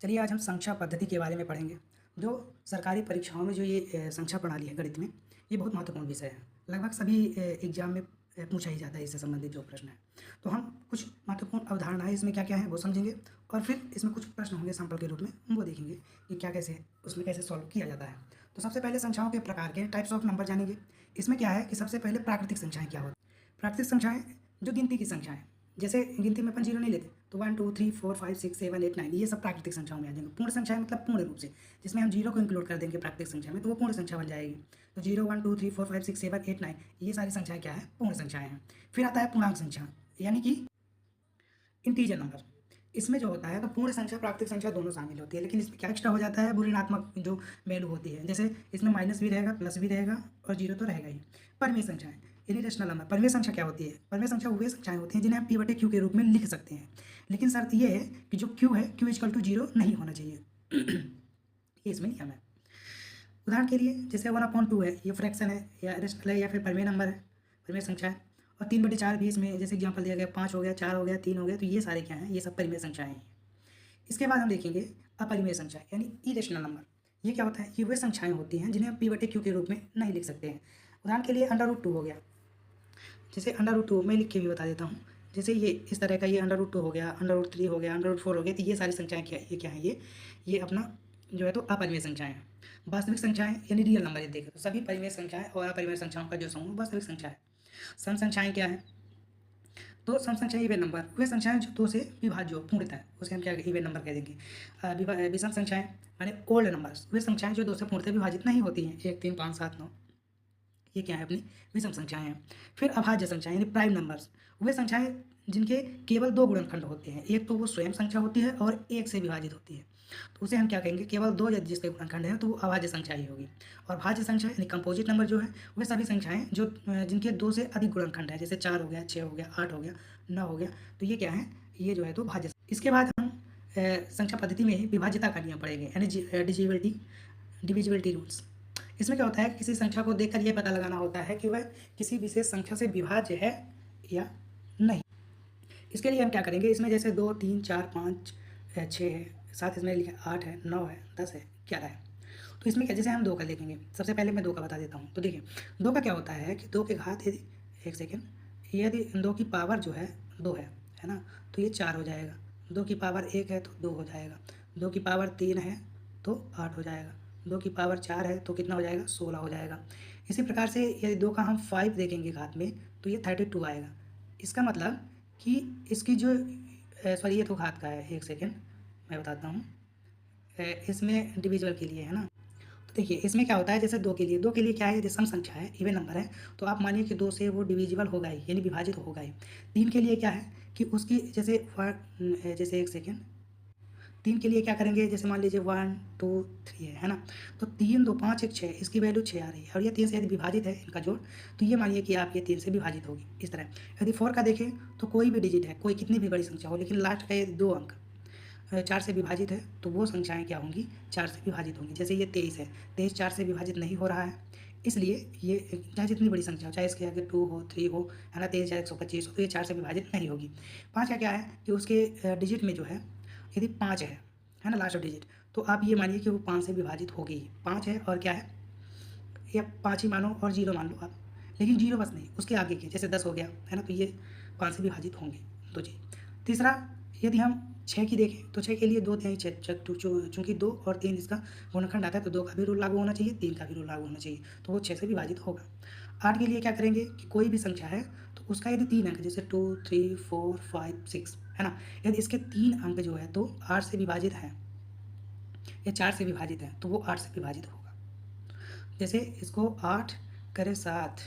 चलिए आज हम संख्या पद्धति के बारे में पढ़ेंगे। जो सरकारी परीक्षाओं में जो ये संख्या प्रणाली है गणित में, ये बहुत महत्वपूर्ण विषय है। लगभग सभी एग्जाम में पूछा ही जाता है इससे संबंधित जो प्रश्न है। तो हम कुछ महत्वपूर्ण अवधारणाएं इसमें क्या क्या है वो समझेंगे और फिर इसमें कुछ प्रश्न होंगे सैंपल के रूप में, हम वो देखेंगे कि क्या कैसे उसमें कैसे सॉल्व किया जाता है। तो सबसे पहले संख्याओं के प्रकार के टाइप्स ऑफ नंबर जानेंगे। इसमें क्या है कि सबसे पहले प्राकृतिक संख्याएँ क्या होती हैं। प्राकृतिक संख्याएँ जो गिनती की संख्याएँ, जैसे गिनती में अपन जीरो नहीं लेते, तो 1 2 3 4 5 6 7 8 9 ये सब प्राकृतिक संख्याओं में आ जाएंगे। पूर्ण संख्याएं मतलब पूर्ण रूप से, जिसमें हम जीरो को इंक्लूड कर देंगे प्राकृतिक संख्या में, तो वो पूर्ण संख्या बन जाएगी। तो 0 1 2 3 4 5 6 7 8 9 ये सारी संख्याएं क्या है, पूर्ण संख्याएं हैं। फिर आता है पूर्णांक संख्या, यानी कि इंटीजर नंबर। इसमें जो होता है तो पूर्ण संख्या प्राकृतिक संख्या दोनों शामिल होती है, लेकिन इसमें क्या एक्स्ट्रा हो जाता है, ऋणात्मक जो वैल्यू होती है। जैसे इसमें माइनस भी रहेगा, प्लस भी रहेगा और जीरो तो रहेगा ही। परिमेय संख्याएं, इरेशनल नंबर। परिमेय संख्या क्या होती है? परिमेय संख्या वे संख्याएं होती हैं जिन्हें हम p/q के रूप में लिख सकते हैं, लेकिन शर्त ये है कि जो q है q = 0 नहीं होना चाहिए। ये इसमें नियम है। उदाहरण के लिए जैसे 1/2 है, ये फ्रैक्शन है या रेशनल है या फिर परिमेय नंबर है, परिमेय संख्या है। और 3/4 भी इसमें जैसे एग्जाम्पल दिया गया, 5 हो गया, 4 हो गया, 3 हो गया, तो ये सारे क्या हैं, ये सब परिमेय संख्याएं हैं। इसके बाद हम देखेंगे अपरिमेय संख्या यानी इरेशनल नंबर। ये क्या होता है? ये वे संख्याएं होती हैं जिन्हें हम p/q के रूप में नहीं लिख सकते हैं। उदाहरण के लिए √2 हो गया, जैसे √2 मैं लिख के भी बता देता हूँ। जैसे ये इस तरह का, ये √2 हो गया, √3 हो गया, √4 हो गया, तो ये सारी संख्याएं क्या है, ये अपना जो है तो अपरिमेय संख्याएं हैं। वास्तविक संख्याएं यानी रियल नंबर, ये देखें तो सभी परिमेय संख्याएं और अपरिमेय संख्याओं का जो समूह वास्तविक संख्या है। सम संख्याएं क्या है? तो सम संख्या इवन नंबर, वे संख्याएं जो दो से विभाज्य हो, पूर्णतः उसे हम क्या इवन नंबर कह देंगे। विषम संख्याएं माने ओल्ड नंबर्स, वे संख्याएं जो दो से पूर्णतः विभाजित नहीं होती हैं, 1 3 5 7 9, ये क्या है, अपनी विषम संख्याएं हैं। फिर अभाज्य संख्याएं यानी प्राइम नंबर्स, वे संख्याएं जिनके केवल दो गुणनखंड होते हैं, एक तो वो स्वयं संख्या होती है और एक से विभाजित होती है, तो उसे हम क्या कहेंगे, केवल दो यदि जिसके गुणनखंड है तो वो अभाज्य संख्या ही होगी। और भाज्य संख्या यानी कंपोजिट नंबर जो है, वे सभी संख्याएं जो जिनके दो से अधिक गुणनखंड है, जैसे 4 हो गया, 6 हो गया, 8 हो गया, 9 हो गया, तो ये क्या है, ये जो है तो भाज्य। इसके बाद हम संख्या पद्धति में ही विभाज्यता का नियम पढ़ेंगे यानी डिविजिबिलिटी रूल्स। इसमें क्या होता है, किसी संख्या को देखकर यह पता लगाना होता है कि वह किसी विशेष संख्या से विभाज्य है या नहीं। इसके लिए हम क्या करेंगे, इसमें जैसे 2 3 4 5 6 है, 7 इसमें लिखा, 8 है, 9 है, 10 है, 11 है। तो इसमें क्या, जैसे हम 2 का देखेंगे, सबसे पहले मैं 2 का बता देता हूँ। तो देखिए 2 का क्या होता है कि 2 के घात यदि, एक सेकेंड, यदि 2 की पावर जो है 2 है ना, तो ये 4 हो जाएगा। 2 की पावर 1 है तो 2 हो जाएगा। 2 की पावर 3 है तो 8 हो जाएगा। 2 की पावर 4 है तो कितना हो जाएगा, 16 हो जाएगा। इसी प्रकार से यदि 2 का हम 5 देखेंगे घात में, तो ये 32 आएगा। इसका मतलब कि इसकी जो सॉरी ये तो घात का है, एक सेकेंड मैं बताता हूँ, इसमें डिविजिबल के लिए है ना। तो देखिए इसमें क्या होता है, जैसे 2 के लिए क्या है, यदि सम संख्या है, इवन नंबर है, तो आप मानिए कि 2 से वो डिविजिबल होगा ही, यानी विभाजित होगा ही। 3 के लिए क्या है कि उसकी जैसे एक सेकेंड, 3 के लिए क्या करेंगे, जैसे मान लीजिए 1 2 3 है ना, तो 3 2 5 1 6, इसकी वैल्यू 6 आ रही है और ये 3 से यदि विभाजित है इनका जोड़, तो ये मानिए कि आप ये 3 से विभाजित होगी। इस तरह यदि 4 का देखें तो कोई भी डिजिट है, कोई कितनी भी बड़ी संख्या हो, लेकिन लास्ट का ये 2 अंक 4 से विभाजित है, तो वो संख्याएं क्या होंगी, 4 से विभाजित होंगी। जैसे ये 23 है, 23 4 से विभाजित नहीं हो रहा है, इसलिए ये चाहे जितनी बड़ी संख्या हो, चाहे इसके आगे 2 हो 3 हो, है ना, 23 या 125 हो, तो ये 4 से विभाजित नहीं होगी। 5 का क्या है कि उसके डिजिट में जो है, यदि 5 है ना लास्ट डिजिट, तो आप ये मानिए कि वो 5 से विभाजित हो गई। 5 है और क्या है, या 5 ही मानो और 0 मान लो आप, लेकिन 0 बस नहीं, उसके आगे के जैसे 10 हो गया है ना, तो ये 5 से विभाजित होंगे। तो जी तीसरा, यदि हम 6 की देखें तो 6 के लिए 2 3 चूँकि 2 और 3 इसका गुणनखंड आता है, तो 2 का भी रूल लागू होना चाहिए, 3 का भी रूल लागू होना चाहिए, तो वो 6 से विभाजित होगा। 8 के लिए क्या करेंगे कि कोई भी संख्या है तो उसका यदि 3 अंक, जैसे 2 3 4 5 6 है ना, यदि इसके 3 अंक जो है तो 8 से विभाजित हैं या 4 से विभाजित हैं, तो वो 8 से विभाजित होगा। जैसे इसको 8 करे 7,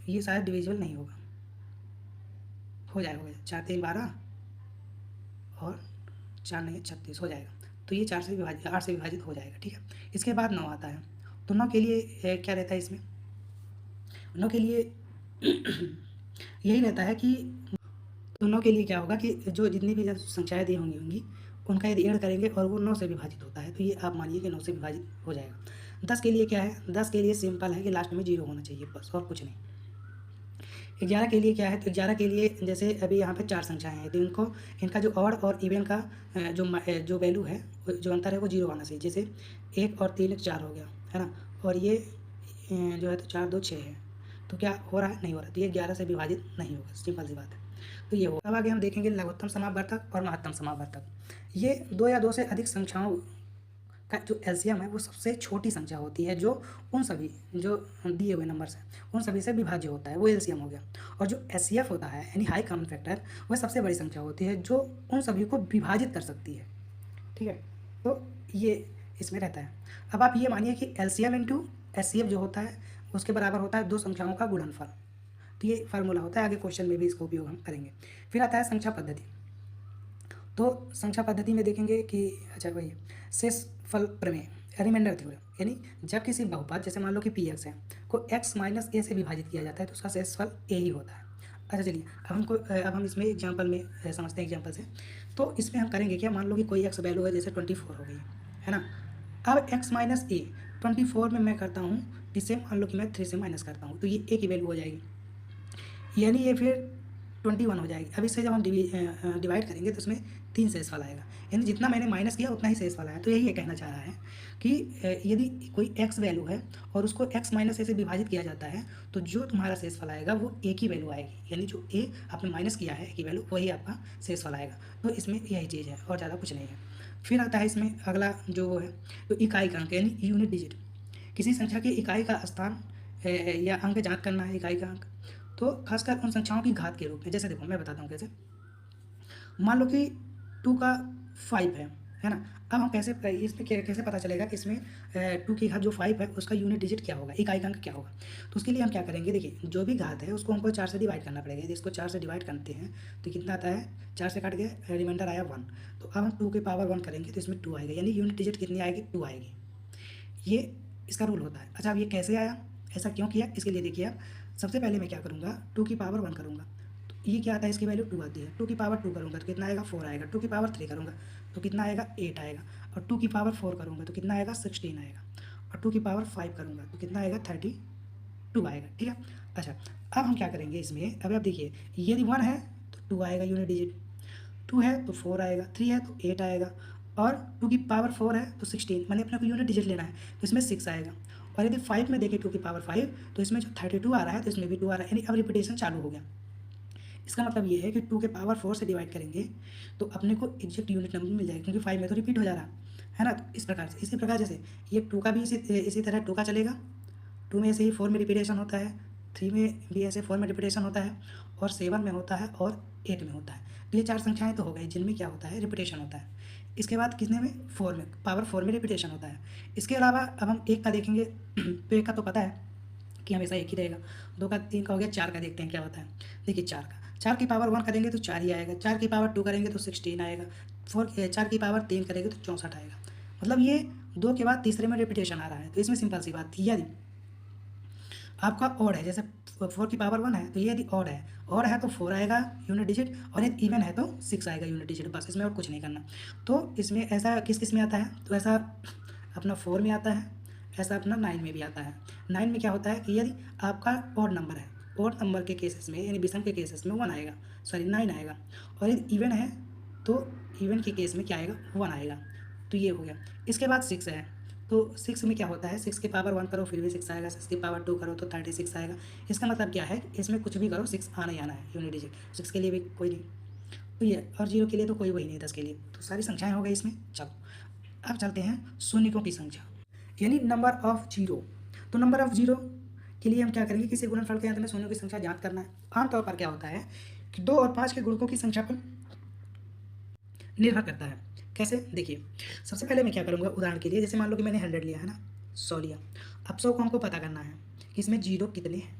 ये शायद डिविजिबल नहीं होगा, हो जाएगा 4 3 12 और 4 नहीं 36 हो जाएगा, तो ये 4 से विभाजित 8 से विभाजित हो जाएगा। ठीक है, इसके बाद 9 आता है, तो 9 के लिए क्या रहता है, इसमें 9 के लिए यही रहता है कि दोनों के लिए क्या होगा कि जो जितनी भी संख्याएँ दी होंगी उनका यदि ऐड करेंगे और वो 9 से विभाजित होता है, तो ये आप मानिए कि 9 से विभाजित हो जाएगा। 10 के लिए क्या है, 10 के लिए सिंपल है कि लास्ट में 0 होना चाहिए बस, और कुछ नहीं। 11 के लिए क्या है, तो 11 के लिए जैसे अभी यहाँ पे 4 संख्याएँ हैं, तो इनको इनका जो ऑड और इवन का जो वैल्यू है, जो अंतर है वो 0 आना चाहिए। जैसे 1 और 3 4 हो गया, है ना, और ये जो है तो 4 2 6 है, तो क्या हो रहा है, नहीं हो रहा, तो ये 11 से विभाजित नहीं होगा, सिंपल सी बात है। तो ये होगा। अब आगे हम देखेंगे लघुत्तम समापवर्तक और महत्तम समापवर्तक। ये 2 या 2 से अधिक संख्याओं का जो एलसीएम है वो सबसे छोटी संख्या होती है, जो उन सभी जो दिए हुए नंबर्स हैं उन सभी से विभाज्य होता है, वो एलसीएम हो गया। और जो एचसीएफ होता है यानी हाई कॉमन फैक्टर, वह सबसे बड़ी संख्या होती है जो उन सभी को विभाजित कर सकती है। ठीक है, तो ये इसमें रहता है। अब आप ये मानिए कि एलसीएम इंटू एचसीएफ जो होता है उसके बराबर होता है 2 संख्याओं का गुणनफल। तो ये फार्मूला होता है, आगे क्वेश्चन में भी इसका उपयोग हम करेंगे। फिर आता है संख्या पद्धति। तो संख्या पद्धति में देखेंगे कि अच्छा वही शेषफल प्रमेय, रिमाइंडर थ्योरम, यानी जब किसी बहुपद जैसे मान लो कि पी एक्स है को एक्स माइनस ए से विभाजित किया जाता है तो उसका शेषफल ए ही होता है। अच्छा चलिए, अब हम इसमें एग्जांपल में समझते हैं एग्जांपल से। तो इसमें हम करेंगे क्या, मान लो कि कोई एक्स वैल्यू है जैसे 24 हो गई है ना। अब एक्स माइनस ए 24 में मैं करता हूँ, जिससे मान लो कि मैं 3 से माइनस करता हूँ, तो ये ए की वैल्यू हो जाएगी, यानी ये फिर 21 हो जाएगी। अब इससे जब हम डिवाइड करेंगे तो उसमें 3 शेषफल आएगा, यानी जितना मैंने माइनस किया उतना ही शेषफल आया। तो यही ये कहना चाह रहा है कि यदि कोई x वैल्यू है और उसको x माइनस ए से विभाजित किया जाता है तो जो तुम्हारा शेषफल आएगा वो a की वैल्यू आएगी, यानी जो a आपने माइनस किया है a की वैल्यू वही आपका शेषफल आएगा। तो इसमें यही चीज़ है और ज़्यादा कुछ नहीं है। फिर आता है इसमें अगला जो वो है तो इकाई का अंक यानी यूनिट डिजिट। किसी संख्या की इकाई का स्थान या अंक ज्ञात करना है, इकाई का अंक, तो खासकर उन संख्याओं की घात के रूप में। जैसे देखो मैं बताता हूँ कैसे। मान लो कि 2 का 5 है ना। अब हम कैसे इसमें कैसे पता चलेगा कि इसमें 2 की घात जो 5 है उसका यूनिट डिजिट क्या होगा, इकाई का अंक क्या होगा। तो उसके लिए हम क्या करेंगे, देखिए जो भी घात है उसको हमको 4 से डिवाइड करना पड़ेगा। यदि इसको 4 से डिवाइड करते हैं तो कितना आता है, 4 से काट गया, रिमाइंडर आया 1। तो अब हम 2 के पावर 1 करेंगे तो इसमें 2 आएगा, यानी यूनिट डिजिट कितनी आएगी, 2 आएगी। ये इसका रूल होता है। अच्छा अब ये कैसे आया, ऐसा क्यों किया, इसके लिए देखिए आप सबसे पहले मैं क्या करूँगा, 2 की पावर 1 करूँगा तो ये क्या आता है, इसकी वैल्यू 2 आती है। 2 की पावर 2 करूँगा तो कितना आएगा, 4 आएगा। 2 की पावर 3 करूँगा तो कितना आएगा, 8 आएगा। और 2 की पावर 4 करूँगा तो कितना आएगा, 16 आएगा। और 2 की पावर 5 करूँगा तो कितना आएगा, 32 आएगा। ठीक है। अच्छा अब हम क्या करेंगे इसमें, अब आप देखिए यदि 1 है तो 2 आएगा यूनिट डिजिट, 2 है तो 4 आएगा, 3 है तो 8 आएगा, और 2 की पावर 4 है तो 16, मैंने अपने को यूनिट डिजिट लेना है तो इसमें 6 आएगा। और यदि 5 में देखें 2 की पावर 5 तो इसमें जो 32 आ रहा है तो इसमें भी 2 आ रहा है, यानी अब रिपीटेशन चालू हो गया। इसका मतलब ये है कि 2 के पावर 4 से डिवाइड करेंगे तो अपने को एग्जैक्ट यूनिट नंबर मिल जाएगा, क्योंकि 5 में तो रिपीट हो जा रहा है ना। तो इस प्रकार से, इसी प्रकार जैसे ये 2 का भी इसी तरह 2 का चलेगा, 2 में ऐसे ही 4 में रिपीटेशन होता है, 3 में भी ऐसे 4 में रिपीटेशन होता है, और 7 में होता है, और 8 में होता है। तो ये 4 संख्याएं तो हो गई जिनमें क्या होता है, रिपीटेशन होता है। इसके बाद कितने में, 4 में, पावर 4 में रिपीटेशन होता है। इसके अलावा अब हम 1 का देखेंगे तो 1 का तो पता है कि हमेशा एक ही रहेगा। 2 का, 3 का हो गया, 4 का देखते हैं क्या होता है। देखिए 4 की पावर 1 करेंगे तो 4 ही आएगा, 4 की पावर 2 करेंगे तो 16 आएगा, 4 की पावर 3 करेंगे तो 64 आएगा। मतलब ये 2 के बाद तीसरे में रिपीटेशन आ रहा है। तो इसमें सिंपल सी बात, यदि आपका ऑड है, जैसे 4 की पावर 1 है तो ये यदि ऑड है तो 4 आएगा यूनिट डिजिट, और यदि इवन है तो 6 आएगा यूनिट डिजिट, बस इसमें और कुछ नहीं करना। तो इसमें ऐसा किस में आता है, तो ऐसा अपना 4 में आता है, ऐसा अपना 9 में भी आता है। 9 में क्या होता है कि यदि आपका ऑड नंबर है, ऑड नंबर के केसेस में यानी विषम के केसेस में 1 आएगा, सॉरी 9 आएगा, और यदि इवन है तो इवन के केस में क्या आएगा, 1 आएगा। तो ये हो गया। इसके बाद 6 है, तो 6 में क्या होता है, 6 की पावर 1 करो फिर भी 6 आएगा, 6 की पावर 2 करो तो 36 आएगा। इसका मतलब क्या है, इसमें कुछ भी करो 6 आना ही आना है यूनिट डिजिट। 6 के लिए भी कोई नहीं, तो ये, और 0 के लिए तो कोई वही नहीं, 10 के लिए। तो सारी संख्याएं हो गई इसमें। चलो अब चलते हैं शून्यकों की संख्या यानी नंबर ऑफ जीरो। तो नंबर ऑफ जीरो के लिए हम क्या करेंगे, किसी गुणनफल के अंत में शून्यों की संख्या ज्ञात करना है। आमतौर पर क्या होता है कि 2 और 5 के गुणकों की संख्या पर निर्भर करता है। कैसे, देखिए सबसे पहले मैं क्या करूँगा, उदाहरण के लिए जैसे मान लो कि मैंने 100 लिया है ना, 100 लिया। अब 100 को हमको पता करना है कि इसमें जीरो कितने हैं।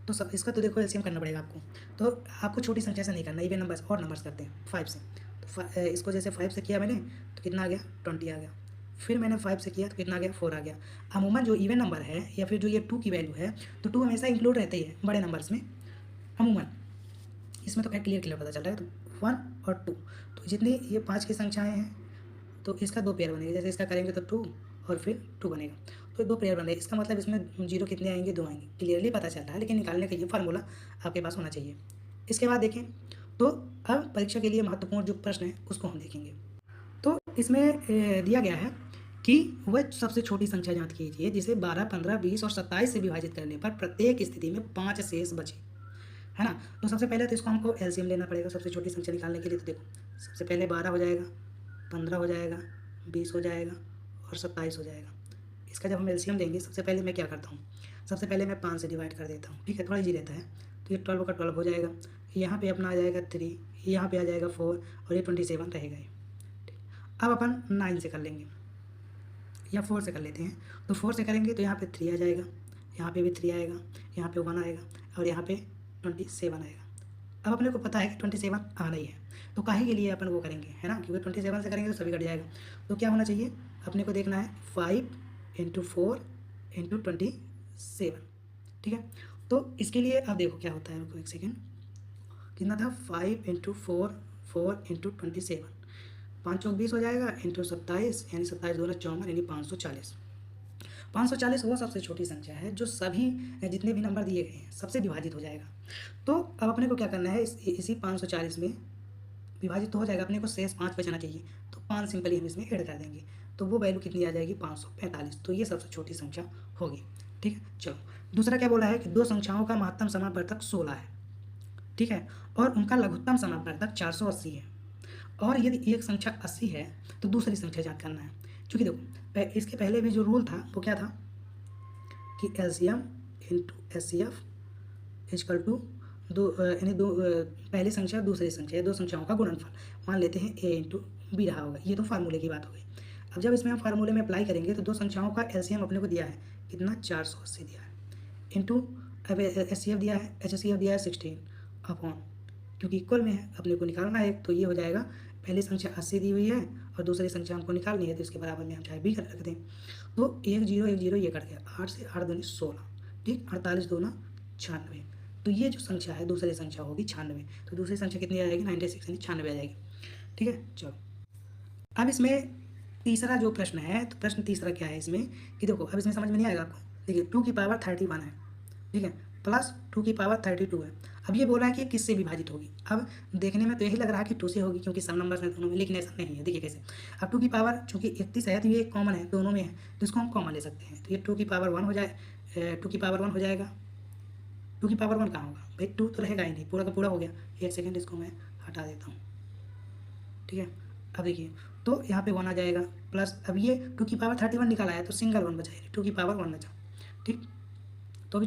तो सब इसका तो देखो एलसीएम करना पड़ेगा आपको। तो आपको छोटी संख्या से नहीं करना, इवन नंबर्स और नंबर्स करते हैं 5 से। तो इसको जैसे 5 से किया मैंने तो कितना आ गया, 20 आ गया। फिर मैंने 5 से किया तो कितना आ गया, 4 आ गया। अमूमन जो इवन नंबर है या फिर जो ये 2 की वैल्यू है, तो 2 हमेशा इंक्लूड रहते ही है बड़े नंबर्स में अमूमन। इसमें तो क्या क्लियर पता चल रहा है। तो 1 और 2, तो जितनी ये 5 की संख्याएँ हैं तो इसका 2 पेयर बनेगा। जैसे इसका करेंगे तो 2 और फिर 2 बनेगा। तो 2 पेयर बन रहे हैं, इसका मतलब इसमें 0 कितने आएंगे, 2 आएंगे, क्लियरली पता चल रहा है। लेकिन निकालने का ये फार्मूला आपके पास होना चाहिए। इसके बाद देखें तो अब परीक्षा के लिए महत्वपूर्ण जो प्रश्न है उसको हम देखेंगे। तो इसमें दिया गया है कि वह सबसे छोटी संख्या ज्ञात कीजिए जिसे 12, 15, 20 और 27 से विभाजित करने पर प्रत्येक स्थिति में 5 शेष बचे, है ना। तो सबसे पहले तो इसको हमको एलसीएम लेना पड़ेगा सबसे छोटी संख्या निकालने के लिए। तो देखो सबसे पहले 12 हो जाएगा, 15 हो जाएगा, 20 हो जाएगा और 27 हो जाएगा। इसका जब हम एलसीएम लेंगे सबसे पहले मैं क्या करता हूँ, सबसे पहले मैं 5 से डिवाइड कर देता हूँ, ठीक है, थोड़ा ईजी रहता है। तो ये 12 का 12 हो जाएगा, यहाँ पे अपना आ जाएगा 3, यहाँ पे आ जाएगा 4 और ये 27 रहेगा ये। अब अपन 9 से कर लेंगे या 4 से कर लेते हैं। तो 4 से करेंगे तो यहाँ पे 3 आ जाएगा, यहाँ पे भी 3 आएगा, यहाँ पे 1 आएगा और यहाँ पे 27 आएगा। अब अपने को पता है कि 27 आना ही है, तो काहे के लिए अपन वो करेंगे, है ना, क्योंकि 27 से करेंगे तो सभी कट जाएगा। तो क्या होना चाहिए अपने को देखना है 5 × 4 × 27, ठीक है। तो इसके लिए अब देखो क्या होता है, रुको एक सेकेंड, कितना था 5 × 4, 4 × 27, 5 चौक 20 हो जाएगा, इंटू 27 यानी 27 दूना 54 यानी 540। 540 वो सबसे छोटी संख्या है जो सभी जितने भी नंबर दिए गए हैं सबसे विभाजित हो जाएगा। तो अब अपने को क्या करना है, इसी 540 में विभाजित तो हो जाएगा, अपने को शेष 5 बचाना चाहिए, तो 5 सिंपली हम इसमें ऐड कर देंगे, तो वो वैल्यू कितनी आ जाएगी 545। तो ये सबसे छोटी संख्या होगी, ठीक है। चलो दूसरा क्या बोला है कि 2 संख्याओं का महत्तम समापवर्तक 16 है, ठीक है, और उनका लघुत्तम समापवर्तक 480 है, और यदि एक संख्या 80 है तो दूसरी संख्या ज्ञात करना है। क्योंकि देखो इसके पहले भी जो रूल था वो क्या था कि LCM into HCF equal to दो यानी दो पहली संख्या दूसरी संख्या, 2 संख्याओं का गुणनफल मान लेते हैं ए इंटू बी रहा होगा। ये तो फार्मूले की बात हो गई। अब जब इसमें हम फार्मूले में अप्लाई करेंगे तो 2 संख्याओं का एलसीएम अपने को दिया है कितना 480 दिया है, इंटू अब एचसीएफ दिया है, एचसीएफ दिया है 16 अपॉन, क्योंकि इक्वल में है अपने को निकालना है, तो ये हो जाएगा पहली संख्या 80 दी हुई है और दूसरी संख्या हमको निकालनी है, तो इसके बराबर में हम चाहे भी रख दें। तो 1 0 1 0 ये कट गया, 8 से 8 दूनी 16, ठीक, 48 दूना 96। तो ये जो संख्या है दूसरी संख्या होगी 96, तो दूसरी संख्या कितनी आ जाएगी 96 यानी 96 आ जाएगी, ठीक है। चलो अब इसमें तीसरा जो प्रश्न है, तो प्रश्न तीसरा क्या है इसमें कि देखो अब इसमें समझ में नहीं आएगा आपको, देखिए 2 की पावर 31 है, ठीक है, प्लस 2 की पावर 32 है। अब ये बोल रहा है कि किससे विभाजित होगी। अब देखने में तो यही लग रहा है कि 2 से होगी क्योंकि सब नंबर्स हैं दोनों में, लेकिन ऐसा नहीं है। देखिए कैसे, अब 2 की पावर चूँकि 31 है तो ये कॉमन है, दोनों में है, तो इसको हम कॉमन ले सकते हैं। तो ये 2 की पावर 1 हो जाए, 2 की पावर 1 हो जाएगा। 2 की पावर 1 कहाँ होगा भाई, 2 तो रहेगा ही नहीं, पूरा का पूरा हो गया। एक सेकेंड इसको मैं हटा देता हूँ, ठीक है। अब देखिए तो यहाँ पे 1 आ जाएगा, प्लस अब ये 2 की पावर 31 निकाला है तो सिंगल 1 बचा, 2 की पावर 1 बचा, ठीक। तो अभी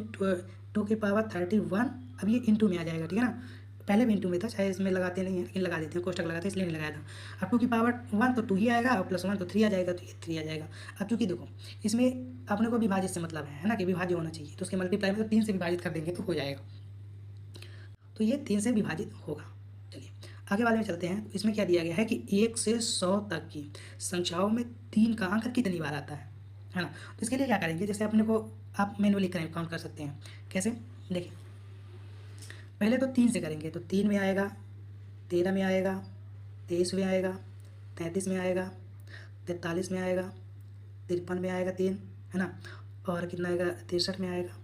2 की पावर 31 अब ये इंटू में आ जाएगा, ठीक है ना, पहले भी इंटू में था, चाहे इसमें लगाते नहीं है लेकिन लगा देते हैं, कोष्टक लगाते हैं इसलिए नहीं लगाया था। अब 2 की पावर 1 तो 2 ही आएगा और प्लस 1 तो 3 आ जाएगा, तो ये 3 आ जाएगा। अब चूँकि देखो इसमें अपने को विभाजित से मतलब है ना, कि विभाज्य होना चाहिए, तो उसके मल्टीप्लाई में तो 3 से विभाजित कर देंगे तो हो जाएगा, तो ये 3 से विभाजित होगा। चलिए आगे वाले में चलते हैं। इसमें क्या दिया गया है कि 1 से 100 तक की संख्याओं में 3 का अंक कितनी बार आता है ना। तो इसके लिए क्या करेंगे, जैसे अपने को आप मैनुअली काउंट कर सकते हैं। कैसे, देखिए पहले तो 3 से करेंगे तो 3 में आएगा, 13 में आएगा, 23 में आएगा, 33 में आएगा, 43 में आएगा, 53 में आएगा 3, है ना, और कितना आएगा 63 में आएगा,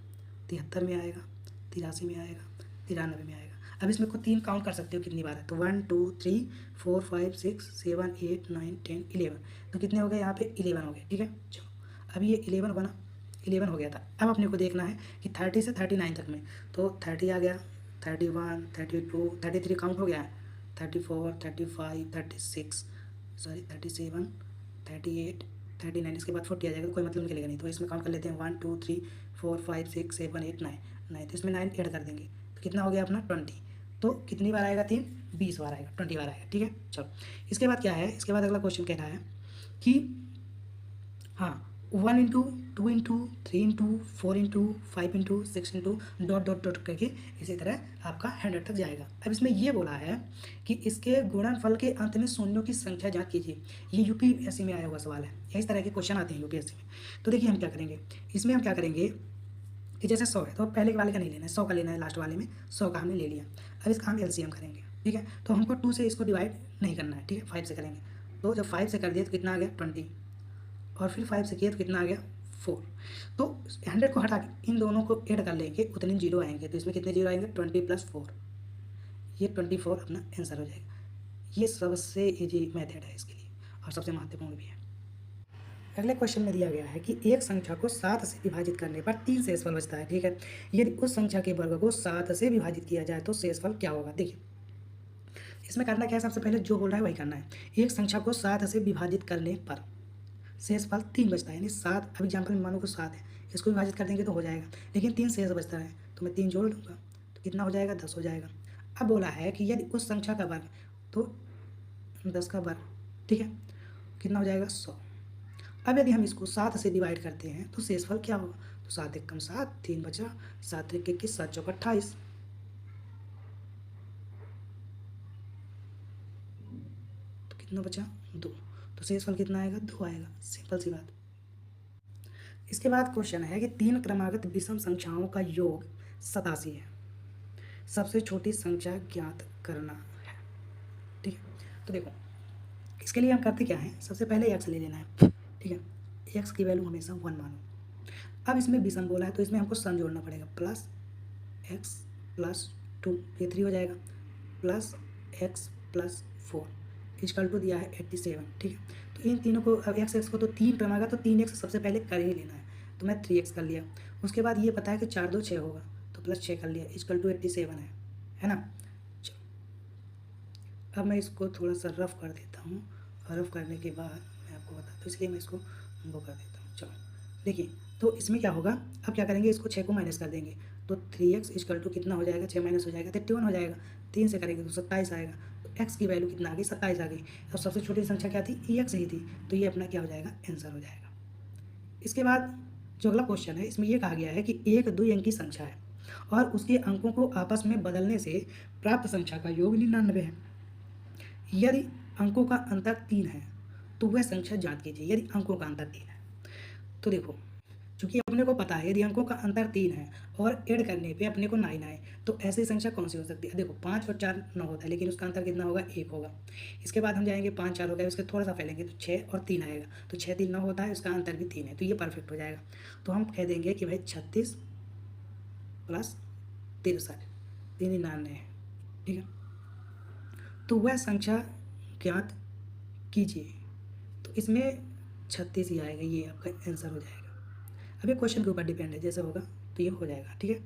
73 में आएगा, 83 में आएगा, 93 में आएगा। अब इसमें को 3 काउंट कर सकते हो कितनी बार है, तो 1 2 3 4 5 6 7 8 9 10 11, तो कितने हो गए यहाँ पे 11 हो गए, ठीक है। चलो अब ये 11 बना, 11 हो गया था। अब अपने को देखना है कि 30 से 39 तक में, तो 30 आ गया, 31 32 33 काउंट हो गया है, 34 35 36 सॉरी 37 38 39, इसके बाद 40 आ जाएगा, कोई मतलब निकलेगा नहीं, तो इसमें काउंट कर लेते हैं 1 2 3 4 5 6 7 8 9, तो इसमें 9 ऐड कर देंगे, तो कितना हो गया अपना 20। तो कितनी बार आएगा 3, 20 बार आएगा, 20 बार आएगा, ठीक है। चलो इसके बाद क्या है, इसके बाद अगला क्वेश्चन कह रहा है कि हाँ 1 into 2 into 3 into 4 into 5 into 6 into dot dot dot करके इसी तरह आपका 100 तक जाएगा। अब इसमें ये बोला है कि इसके गुणनफल के अंत में शून्यों की संख्या ज्ञात कीजिए। ये यूपीएससी में आया हुआ सवाल है, इस तरह के क्वेश्चन आते हैं यूपीएससी में। तो देखिए हम क्या करेंगे, इसमें हम क्या करेंगे कि जैसे 100 है तो पहले वाले का नहीं लेना है, 100 का लेना है, लास्ट वाले में 100 का हमने ले लिया। अब इसका हम एलसीएम करेंगे, ठीक है। तो हमको 2 से इसको डिवाइड नहीं करना है, ठीक है, 5 से करेंगे। तो जब 5 से कर दिया तो कितना आ गया 20, और फिर 5 से किया तो कितना आ गया 4। तो 100 को हटा के इन दोनों को ऐड कर लेंगे, उतने जीरो आएंगे। तो इसमें कितने जीरो आएंगे? 20 + 4, ये 24 अपना आंसर हो जाएगा। ये सबसे इजी मेथड है इसके लिए और सबसे महत्वपूर्ण भी है। अगले क्वेश्चन में दिया गया है कि एक संख्या को 7 से विभाजित करने पर 3 शेषफल बचता है। ठीक है, यदि उस संख्या के वर्ग को 7 से विभाजित किया जाए तो शेषफल क्या होगा? देखिए, इसमें करना क्या है, सबसे पहले जो बोल रहा है वही करना है। एक संख्या को 7 से विभाजित करने पर शेषफल 3 बचता है, यानी 7, अब एग्जाम्पल में मानो को 7 है, इसको विभाजित कर देंगे तो हो जाएगा, लेकिन 3 शेष बचता है तो मैं 3 जोड़ लूँगा तो कितना हो जाएगा? 10 हो जाएगा। अब बोला है कि यदि उस संख्या का वर्ग, तो 10 का वर्ग, ठीक है, कितना हो जाएगा? 100। अब यदि हम इसको 7 से डिवाइड करते हैं तो शेषफल क्या होगा? तो 7 एकम 7, 3 बचा, 7 एक 21, 7 चौक 28, तो कितना बचा? 2। तो शेषफल कितना आएगा? 2 आएगा। सिंपल सी बात। इसके बाद क्वेश्चन है कि 3 क्रमागत विषम संख्याओं का योग 87 है, सबसे छोटी संख्या ज्ञात करना है। ठीक है, तो देखो इसके लिए हम करते क्या है, सबसे पहले x ले लेना है। ठीक है, x की वैल्यू हमेशा 1 मानो। अब इसमें विषम बोला है तो इसमें हमको सम जोड़ना पड़ेगा, प्लस x + 2, ये 3 हो जाएगा, प्लस x + 4 इक्वल टू दिया है 87। ठीक है, तो इन तीनों को, अब x को तो 3 टर्म आएगा तो 3x सबसे पहले कर ही लेना है, तो मैं 3x कर लिया। उसके बाद ये पता है कि 4 × 2 = 6 होगा, तो +6 कर लिया, इक्वल टू 87 है ना। चलो अब मैं इसको थोड़ा सा रफ कर देता हूँ, और रफ करने के बाद मैं आपको बताता हूँ, इसलिए मैं इसको वो कर देता हूँ। चलो देखिए, तो इसमें क्या होगा, अब क्या करेंगे, इसको 6 को माइनस कर देंगे, तो 3x इक्वल टू कितना हो जाएगा? 6 माइनस हो जाएगा 31 हो जाएगा, 3 से करेंगे तो 27 आएगा। तो x की वैल्यू कितना आ गई? 27 आ गई। अब सबसे छोटी संख्या क्या थी? x ही थी, तो ये अपना क्या हो जाएगा? आंसर हो जाएगा। इसके बाद जो अगला क्वेश्चन है, इसमें ये कहा गया है कि एक 2 अंकी संख्या है और उसके अंकों को आपस में बदलने से प्राप्त संख्या का योग 99 है। यदि अंकों का अंतर 3 है तो वह संख्या ज्ञात कीजिए। यदि अंकों का अंतर 3 है तो देखो, चूंकि अपने को पता है यदि अंकों का अंतर 3 है और ऐड करने पे अपने को 9 आए, तो ऐसी संख्या कौन सी हो सकती है? देखो 5 और 4 9 होता है, लेकिन उसका अंतर कितना होगा? 1 होगा। इसके बाद हम जाएंगे 5 4 हो गया, उसके थोड़ा सा फैलेंगे तो 6 और 3 आएगा, तो 6 3 9 होता है, उसका अंतर भी 3 है, तो ये परफेक्ट हो जाएगा। तो हम कह देंगे कि भाई 36 + 63 99 है। ठीक है, तो वह संख्या ज्ञात कीजिए, तो इसमें 36 ही आएगा, ये आपका आंसर हो जाएगा। अब ये क्वेश्चन के ऊपर डिपेंड है, जैसे होगा तो ये हो जाएगा। ठीक है।